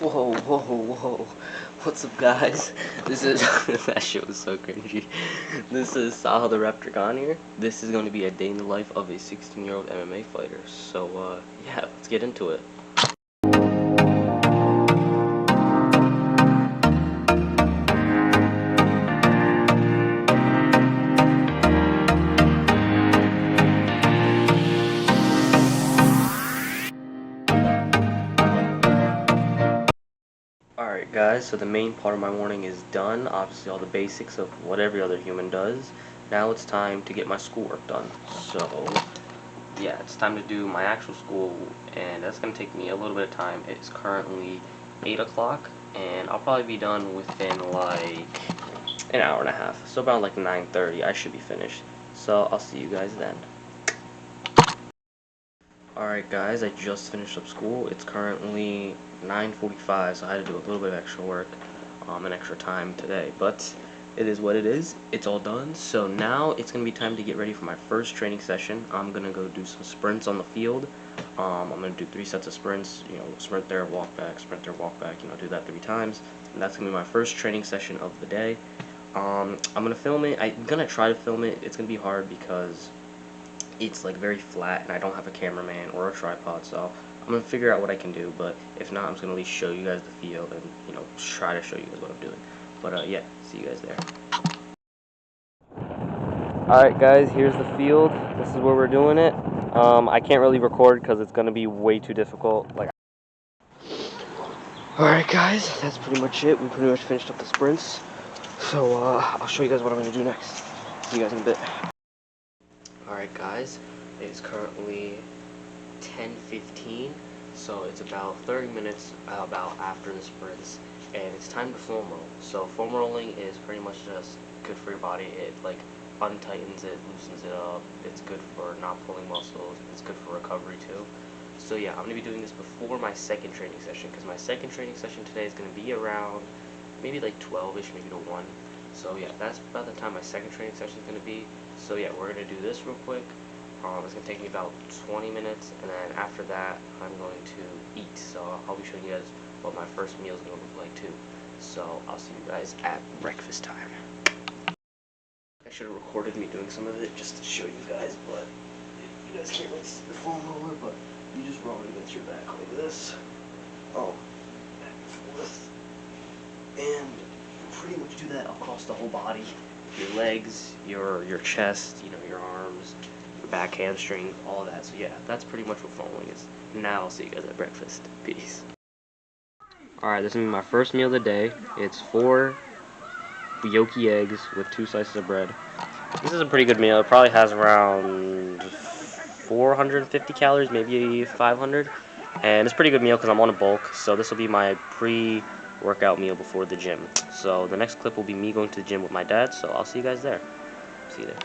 Whoa, whoa, whoa. What's up, guys? This is... that shit was so cringy. This is Sahil the Repticon here. This is going to be a day in the life of a 16-year-old MMA fighter. So, yeah, let's get into it. Alright guys, so the main part of my morning is done. Obviously all the basics of what every other human does. Now it's time to get my schoolwork done. So, yeah, it's time to do my actual school, and that's going to take me a little bit of time. It's currently 8 o'clock, and I'll probably be done within like an hour and a half. So about like 9:30 I should be finished. So I'll see you guys then. Alright guys, I just finished up school. It's currently 9:45, so I had to do a little bit of extra work, and extra time today, but it is what it is. It's all done. So now it's gonna be time to get ready for my first training session. I'm gonna go do some sprints on the field. I'm gonna do 3 sets of sprints, sprint there, walk back, sprint there, walk back, do that 3 times, and that's gonna be my first training session of the day. I'm gonna film it. I'm gonna try to film it. It's gonna be hard because it's like very flat and I don't have a cameraman or a tripod, so I'm gonna figure out what I can do. But if not, I'm just gonna at least show you guys the field and try to show you guys what I'm doing. But yeah, see you guys there. Alright guys, here's the field. This is where we're doing it. I can't really record because it's gonna be way too difficult. Alright guys, that's pretty much it. We pretty much finished up the sprints, so I'll show you guys what I'm gonna do next. See you guys in a bit. Alright guys, it is currently 10:15, so it's about 30 minutes about after the sprints, and it's time to foam roll. So foam rolling is pretty much just good for your body. It like untightens it, loosens it up. It's good for not pulling muscles. It's good for recovery too. So yeah, I'm going to be doing this before my second training session, because my second training session today is going to be around maybe like 12ish, maybe to 1. So yeah, that's about the time my second training session is going to be. So yeah, we're going to do this real quick. It's going to take me about 20 minutes, and then after that, I'm going to eat. So I'll be showing you guys what my first meal is going to look like too. So I'll see you guys at breakfast time. I should have recorded me doing some of it just to show you guys, but you guys can't really see the foam roller, but you just roll it against your back like this. Oh, back and forth. And pretty much do that across the whole body. Your legs, your chest, your arms, your back hamstring, all that. So yeah, that's pretty much what foam rolling is. Now I'll see you guys at breakfast. Peace. Alright, this is gonna be my first meal of the day. It's 4 yolky eggs with 2 slices of bread. This is a pretty good meal. It probably has around 450 calories, maybe 500. And it's a pretty good meal because I'm on a bulk. So this will be my pre-workout meal before the gym. So the next clip will be me going to the gym with my dad. So I'll see you guys there. See you there.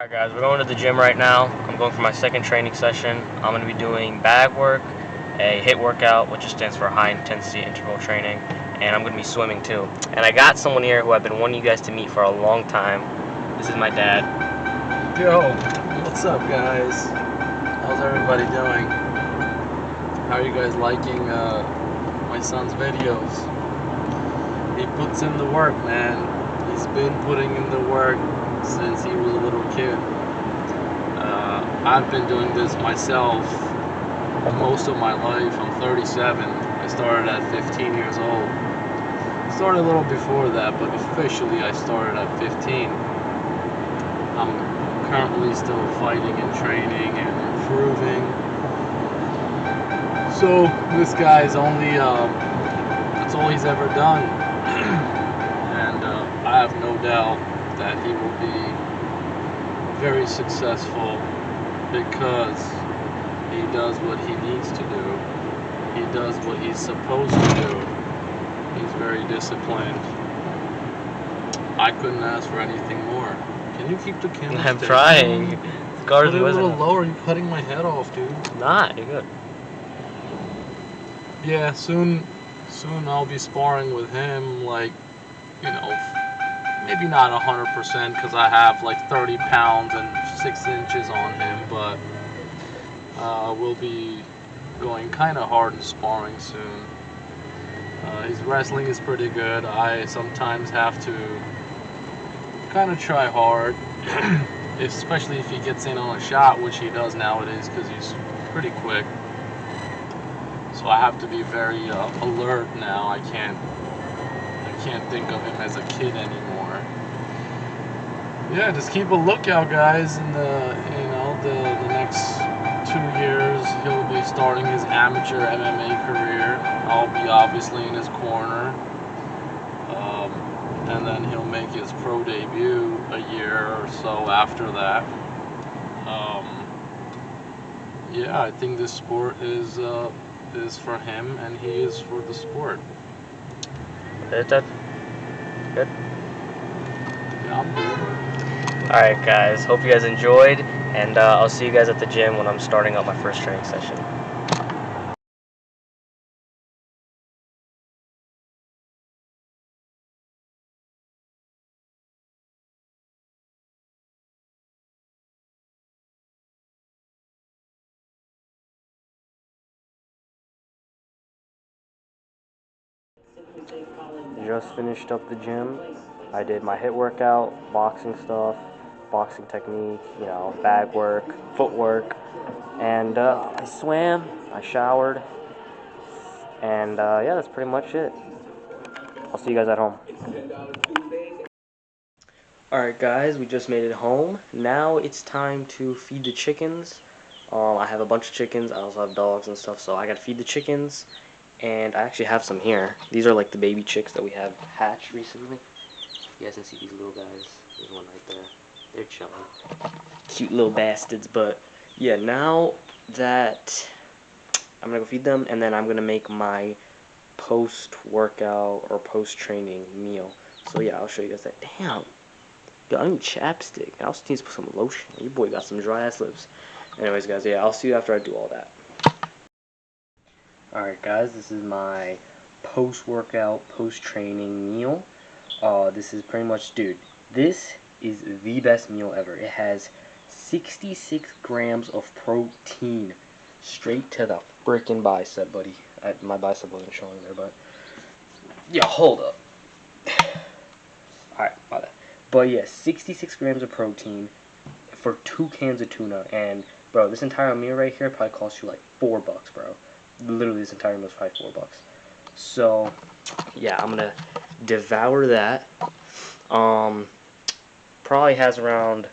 Alright guys, we're going to the gym right now. I'm going for my second training session. I'm going to be doing bag work, a HIIT workout, which just stands for high intensity interval training, and I'm going to be swimming too. And I got someone here who I've been wanting you guys to meet for a long time. This is my dad. Yo, what's up guys? How's everybody doing? How are you guys liking my son's videos? He puts in the work, man. He's been putting in the work since he was a little kid. I've been doing this myself most of my life. I'm 37. I started at 15 years old. Started a little before that, but officially I started at 15. I'm currently still fighting and training and improving. So this guy is only, that's all he's ever done. And I have no doubt that he will be very successful because he does what he needs to do. He does what he's supposed to do. He's very disciplined. I couldn't ask for anything more. Can you keep the camera I'm steady? trying. The guard Put it a little lower. You're cutting my head off, dude. Nah, you're good. Yeah, soon I'll be sparring with him, like, maybe not 100% because I have like 30 pounds and 6 inches on him, but we'll be going kind of hard in sparring soon. His wrestling is pretty good. I sometimes have to kind of try hard, especially if he gets in on a shot, which he does nowadays because he's pretty quick. So I have to be very alert now. I can't think of him as a kid anymore. Yeah, just keep a lookout, guys. In the next 2 years, he'll be starting his amateur MMA career. I'll be obviously in his corner, and then he'll make his pro debut a year or so after that. Yeah, I think this sport is for him, and he is for the sport. Is that good? Yeah, I'm good. Alright guys, hope you guys enjoyed, and I'll see you guys at the gym when I'm starting out my first training session. Just finished up the gym. I did my HIIT workout, boxing stuff, boxing technique, bag work, footwork, and I swam, I showered, and yeah, that's pretty much it. I'll see you guys at home. Alright guys, we just made it home. Now it's time to feed the chickens. I have a bunch of chickens, I also have dogs and stuff, so I gotta feed the chickens. And I actually have some here. These are like the baby chicks that we have hatched recently. You guys can see these little guys. There's one right there. They're chilling. Cute little bastards. But yeah, now that I'm gonna go feed them, and then I'm gonna make my post-workout or post-training meal. So yeah, I'll show you guys that. Damn. Yo, I need chapstick. I also need to put some lotion. Your boy got some dry ass lips. Anyways, guys, yeah, I'll see you after I do all that. Alright guys, this is my post-workout, post-training meal. This is pretty much, dude, this is the best meal ever. It has 66 grams of protein straight to the freaking bicep, buddy. My bicep wasn't showing there, but yeah, hold up. Alright, my bad. But yeah, 66 grams of protein for 2 cans of tuna, and bro, this entire meal right here probably costs you like $4, bro. Literally, this entire meal is probably $4. So, yeah, I'm gonna devour that. Probably has around.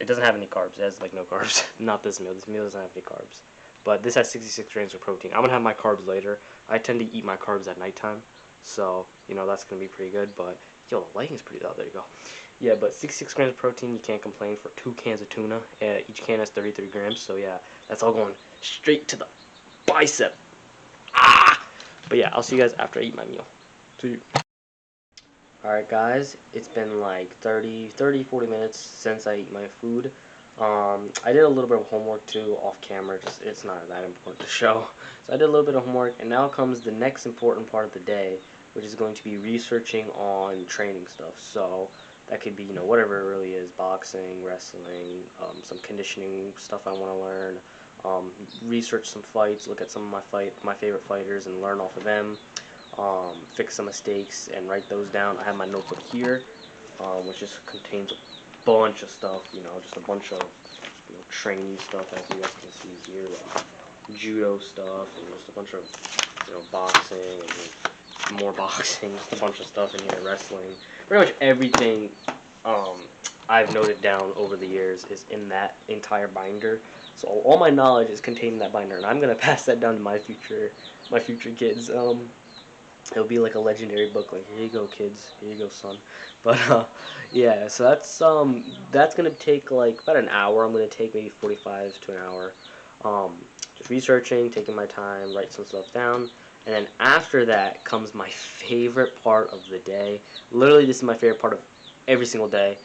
It doesn't have any carbs. It has like no carbs. Not this meal. This meal doesn't have any carbs. But this has 66 grams of protein. I'm gonna have my carbs later. I tend to eat my carbs at nighttime, so that's gonna be pretty good. But yo, the lighting's pretty. Oh, there you go. Yeah, but 66 grams of protein. You can't complain for 2 cans of tuna. Each can has 33 grams. So yeah, that's all going straight to the bicep. But yeah, I'll see you guys after I eat my meal. See you. Alright guys, it's been like 30, 40 minutes since I eat my food. I did a little bit of homework too off camera, it's not that important to show. So I did a little bit of homework, and now comes the next important part of the day, which is going to be researching on training stuff. So that could be, whatever it really is, boxing, wrestling, some conditioning stuff I want to learn, research some fights, look at some of my favorite fighters and learn off of them, fix some mistakes and write those down. I have my notebook here, which just contains a bunch of stuff, just a bunch of training stuff, as you guys can see here, like judo stuff and just a bunch of boxing and more boxing, just a bunch of stuff in here, wrestling, pretty much everything I've noted down over the years is in that entire binder. So all my knowledge is contained in that binder, and I'm gonna pass that down to my future kids. It'll be like a legendary book, like, here you go, kids, here you go, son. But yeah, so that's gonna take like about an hour. I'm gonna take maybe 45 to an hour, just researching, taking my time, write some stuff down. And then after that comes my favorite part of the day. Literally, this is my favorite part of every single day.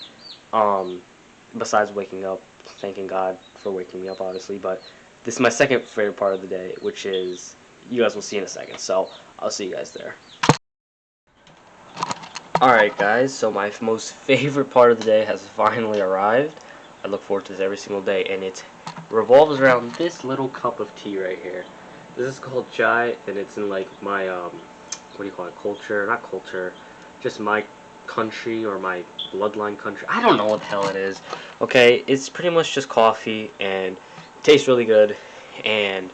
Besides waking up, thanking God for waking me up, obviously. But this is my second favorite part of the day, which is, you guys will see in a second. So I'll see you guys there. Alright guys, so my most favorite part of the day has finally arrived. I look forward to this every single day, and it revolves around this little cup of tea right here. This is called chai, and it's in like my what do you call it, culture, not culture, just my country or my bloodline country. I don't know what the hell it is. Okay, it's pretty much just coffee, and it tastes really good, and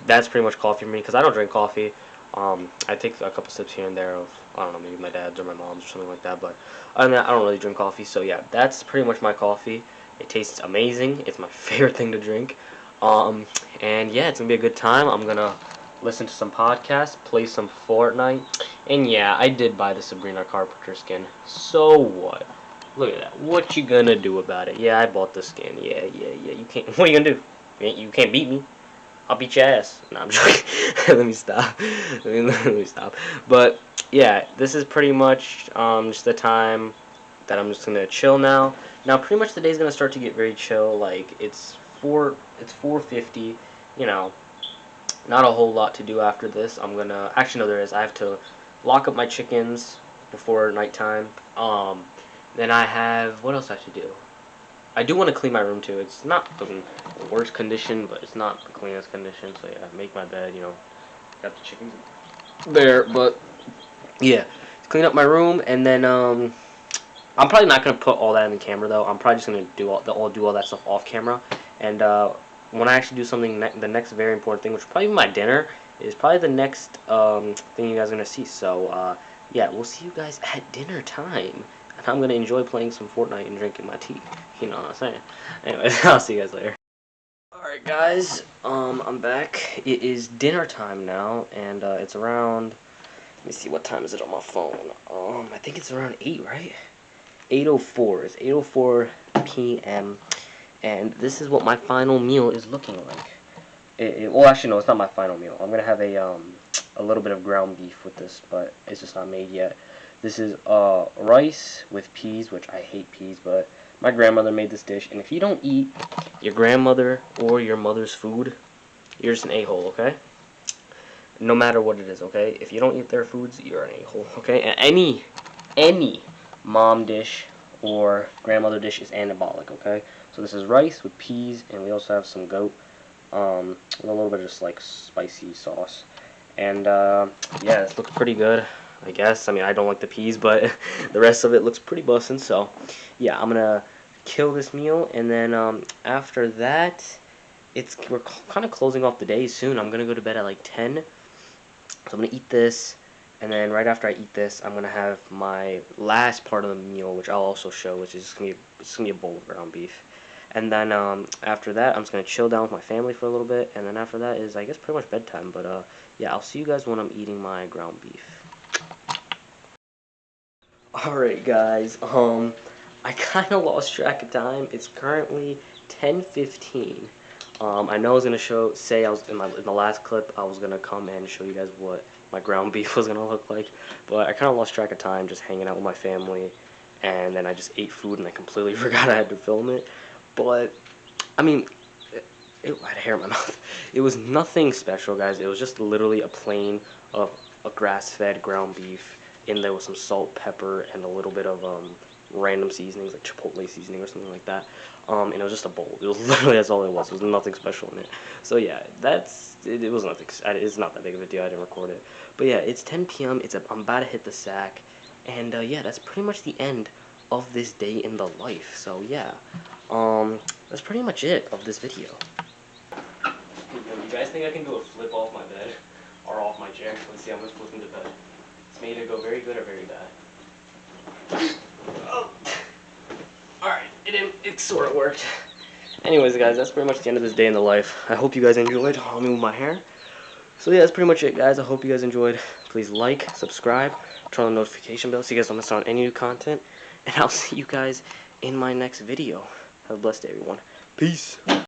that's pretty much coffee for me because I don't drink coffee. I take a couple sips here and there of, I don't know, maybe my dad's or my mom's or something like that, but other than that, I don't really drink coffee. So yeah, that's pretty much my coffee. It tastes amazing. It's my favorite thing to drink. And yeah, it's gonna be a good time. I'm gonna listen to some podcasts, play some Fortnite, and yeah, I did buy the Sabrina Carpenter skin. So what? Look at that. What you gonna do about it? Yeah, I bought the skin. Yeah. You can't. What are you gonna do? You can't beat me. I'll beat your ass. No, I'm joking. Let me stop. Let me stop. But yeah, this is pretty much just the time that I'm just gonna chill now. Now, pretty much the day's gonna start to get very chill. Like it's 4:50. You know, not a whole lot to do after this. I'm gonna actually no, there is. I have to lock up my chickens before nighttime. Then I have what else I have to do? I do want to clean my room too. It's not the worst condition, but it's not the cleanest condition. So yeah, make my bed. You know, got the chickens there, but yeah, clean up my room, and then I'm probably not gonna put all that in the camera though. I'm probably just gonna do all that stuff off camera, and when I actually do something, the next very important thing, which will probably be my dinner, is probably the next thing you guys are gonna see. So yeah, we'll see you guys at dinner time. And I'm gonna enjoy playing some Fortnite and drinking my tea. You know what I'm saying? Anyways, I'll see you guys later. Alright guys, I'm back. It is dinner time now, and it's around, let me see, what time is it on my phone? I think it's around 8, right? 8:04. It's 8:04 p.m. And this is what my final meal is looking like. Well, actually, no, it's not my final meal. I'm gonna have a little bit of ground beef with this, but it's just not made yet. This is rice with peas, which I hate peas, but my grandmother made this dish. And if you don't eat your grandmother or your mother's food, you're just an a-hole, okay? No matter what it is, okay? If you don't eat their foods, you're an a-hole, okay? And any mom dish or grandmother dish is anabolic, okay? So this is rice with peas, and we also have some goat, a little bit of just like spicy sauce. And yeah, this looks pretty good, I guess. I mean, I don't like the peas, but the rest of it looks pretty bussin'. So yeah, I'm gonna kill this meal, and then after that, we're kind of closing off the day soon. I'm gonna go to bed at like 10. So I'm gonna eat this, and then right after I eat this, I'm gonna have my last part of the meal, which I'll also show, which is it's gonna be a bowl of ground beef. And then after that, I'm just gonna chill down with my family for a little bit, and then after that is, I guess, pretty much bedtime. But yeah, I'll see you guys when I'm eating my ground beef. Alright guys, I kind of lost track of time. It's currently 10:15. I know I was gonna say I was in the last clip I was gonna come and show you guys what my ground beef was gonna look like, but I kind of lost track of time just hanging out with my family, and then I just ate food and I completely forgot I had to film it. But I mean, I had hair in my mouth. It was nothing special, guys. It was just literally a plain of a grass-fed ground beef in there with some salt, pepper, and a little bit of random seasonings like chipotle seasoning or something like that. And it was just a bowl. It was literally, that's all it was. There was nothing special in it. So yeah, it was nothing. It's not that big of a deal. I didn't record it. But yeah, it's 10 p.m. I'm about to hit the sack, and yeah, that's pretty much the end of this day in the life. So yeah, that's pretty much it of this video. You guys think I can do a flip off my bed or off my chair? Let's see how much flipping to bed. It's made to go very good or very bad. Oh. Alright, it sort of worked. Anyways, guys, that's pretty much the end of this day in the life. I hope you guys enjoyed. I'll move my hair. So yeah, that's pretty much it, guys. I hope you guys enjoyed. Please like, subscribe, turn on the notification bell so you guys don't miss out on any new content. And I'll see you guys in my next video. Have a blessed day, everyone. Peace.